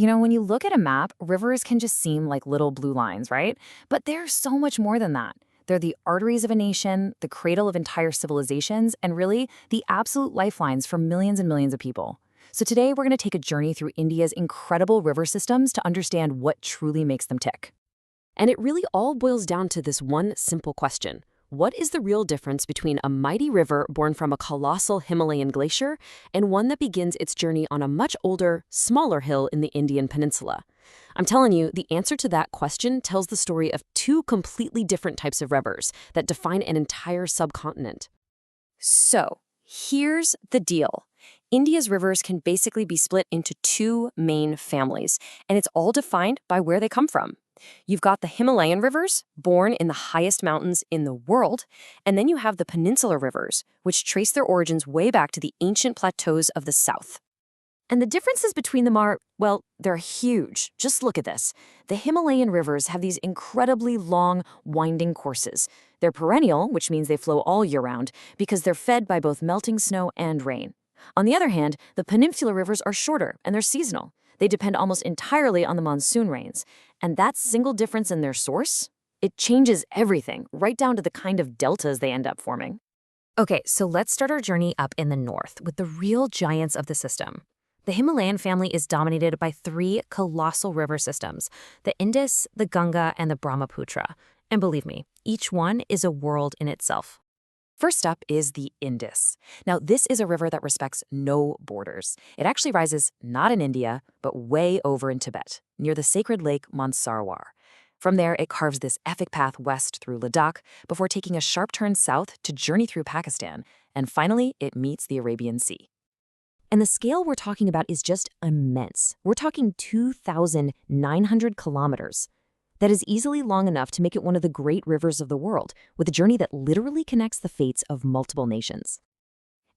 When you look at a map, rivers can just seem like little blue lines, right? But they're so much more than that. They're the arteries of a nation, the cradle of entire civilizations, and really the absolute lifelines for millions and millions of people. So today we're going to take a journey through India's incredible river systems to understand what truly makes them tick. And it really all boils down to this one simple question. What is the real difference between a mighty river born from a colossal Himalayan glacier and one that begins its journey on a much older, smaller hill in the Indian peninsula? I'm telling you, the answer to that question tells the story of two completely different types of rivers that define an entire subcontinent. So, here's the deal. India's rivers can basically be split into two main families, and it's all defined by where they come from. You've got the Himalayan rivers, born in the highest mountains in the world, and then you have the peninsular rivers, which trace their origins way back to the ancient plateaus of the south. And the differences between them are, well, they're huge. Just look at this. The Himalayan rivers have these incredibly long, winding courses. They're perennial, which means they flow all year round, because they're fed by both melting snow and rain. On the other hand, the peninsular rivers are shorter, and they're seasonal. They depend almost entirely on the monsoon rains. And that single difference in their source, it changes everything, right down to the kind of deltas they end up forming. Okay, so let's start our journey up in the north with the real giants of the system. The Himalayan family is dominated by three colossal river systems, the Indus, the Ganga, and the Brahmaputra. And believe me, each one is a world in itself. First up is the Indus. Now, this is a river that respects no borders. It actually rises not in India, but way over in Tibet, near the sacred lake Mansarovar. From there, it carves this epic path west through Ladakh before taking a sharp turn south to journey through Pakistan, and finally, it meets the Arabian Sea. And the scale we're talking about is just immense. We're talking 2,900 kilometers. That is easily long enough to make it one of the great rivers of the world, with a journey that literally connects the fates of multiple nations.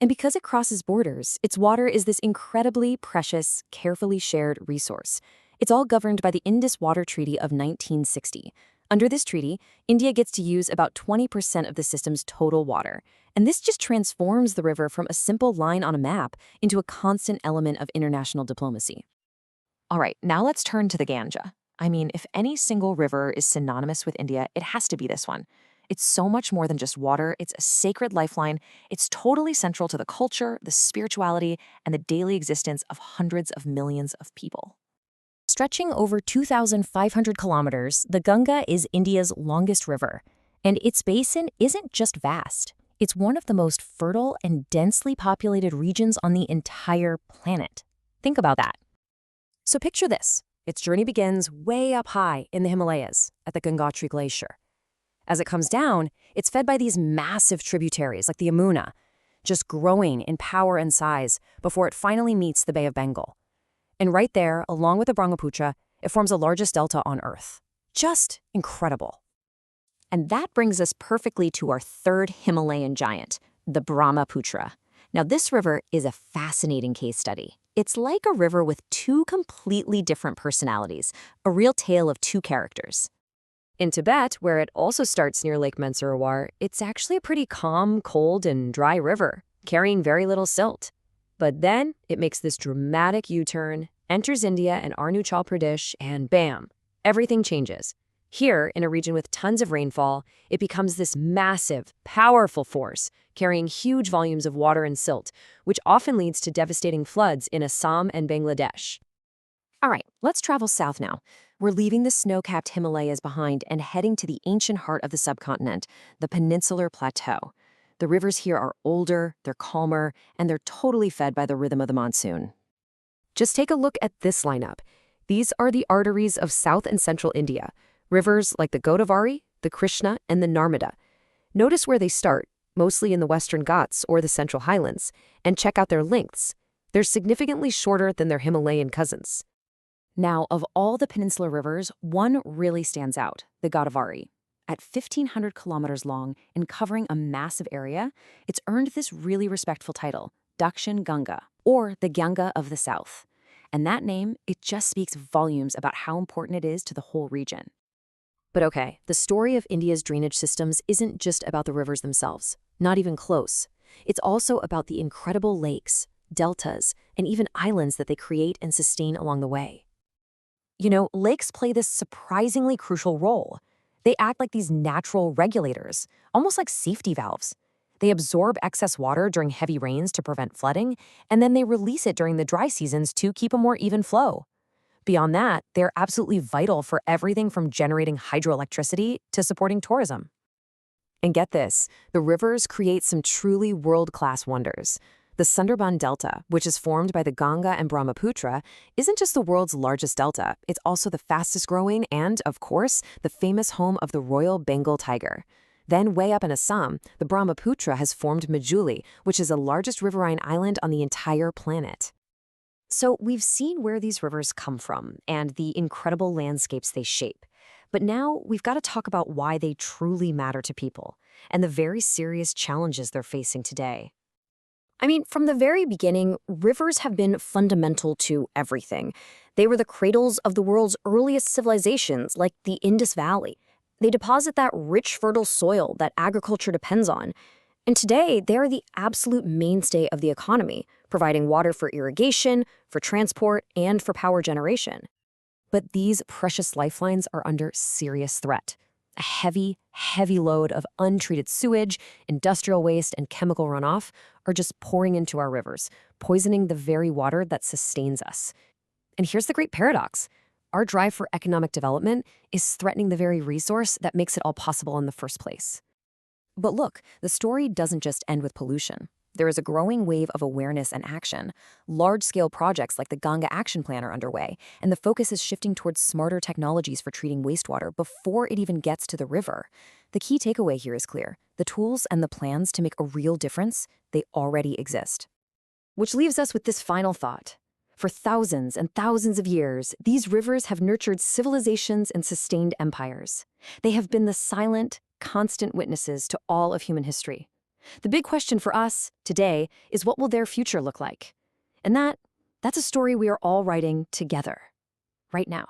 And because it crosses borders, its water is this incredibly precious, carefully shared resource. It's all governed by the Indus Water Treaty of 1960. Under this treaty, India gets to use about 20% of the system's total water. And this just transforms the river from a simple line on a map into a constant element of international diplomacy. All right, now let's turn to the Ganga. I mean, if any single river is synonymous with India, it has to be this one. It's so much more than just water. It's a sacred lifeline. It's totally central to the culture, the spirituality, and the daily existence of hundreds of millions of people. Stretching over 2,500 kilometers, the Ganga is India's longest river. And its basin isn't just vast. It's one of the most fertile and densely populated regions on the entire planet. Think about that. So picture this. Its journey begins way up high in the Himalayas at the Gangotri Glacier. As it comes down, it's fed by these massive tributaries like the Yamuna, just growing in power and size before it finally meets the Bay of Bengal. And right there, along with the Brahmaputra, it forms the largest delta on Earth. Just incredible. And that brings us perfectly to our third Himalayan giant, the Brahmaputra. Now, this river is a fascinating case study. It's like a river with two completely different personalities, a real tale of two characters. In Tibet, where it also starts near Lake Mansarovar, it's actually a pretty calm, cold, and dry river, carrying very little silt. But then it makes this dramatic U-turn, enters India and Arunachal Pradesh, and bam, everything changes. Here, in a region with tons of rainfall, it becomes this massive, powerful force, carrying huge volumes of water and silt, which often leads to devastating floods in Assam and Bangladesh. All right, let's travel south now. We're leaving the snow-capped Himalayas behind and heading to the ancient heart of the subcontinent, the Peninsular Plateau. The rivers here are older, they're calmer, and they're totally fed by the rhythm of the monsoon. Just take a look at this lineup. These are the arteries of South and Central India. Rivers like the Godavari, the Krishna, and the Narmada. Notice where they start, mostly in the Western Ghats or the Central Highlands, and check out their lengths. They're significantly shorter than their Himalayan cousins. Now, of all the peninsular rivers, one really stands out, the Godavari. At 1,500 kilometers long and covering a massive area, it's earned this really respectful title, Dakshin Ganga, or the Ganga of the South. And that name, it just speaks volumes about how important it is to the whole region. But okay, the story of India's drainage systems isn't just about the rivers themselves, not even close. It's also about the incredible lakes, deltas, and even islands that they create and sustain along the way. Lakes play this surprisingly crucial role. They act like these natural regulators, almost like safety valves. They absorb excess water during heavy rains to prevent flooding, and then they release it during the dry seasons to keep a more even flow. Beyond that, they're absolutely vital for everything from generating hydroelectricity to supporting tourism. And get this, the rivers create some truly world-class wonders. The Sundarban Delta, which is formed by the Ganga and Brahmaputra, isn't just the world's largest delta, it's also the fastest growing and, of course, the famous home of the Royal Bengal tiger. Then way up in Assam, the Brahmaputra has formed Majuli, which is the largest riverine island on the entire planet. So we've seen where these rivers come from and the incredible landscapes they shape. But now we've got to talk about why they truly matter to people and the very serious challenges they're facing today. From the very beginning, rivers have been fundamental to everything. They were the cradles of the world's earliest civilizations, like the Indus Valley. They deposit that rich, fertile soil that agriculture depends on. And today, they are the absolute mainstay of the economy, providing water for irrigation, for transport, and for power generation. But these precious lifelines are under serious threat. A heavy, heavy load of untreated sewage, industrial waste, and chemical runoff are just pouring into our rivers, poisoning the very water that sustains us. And here's the great paradox. Our drive for economic development is threatening the very resource that makes it all possible in the first place. But look, the story doesn't just end with pollution. There is a growing wave of awareness and action. Large-scale projects like the Ganga Action Plan are underway, and the focus is shifting towards smarter technologies for treating wastewater before it even gets to the river. The key takeaway here is clear. The tools and the plans to make a real difference, they already exist. Which leaves us with this final thought. For thousands and thousands of years, these rivers have nurtured civilizations and sustained empires. They have been the silent, constant witnesses to all of human history. The big question for us today is, what will their future look like? And that's a story we are all writing together, right now.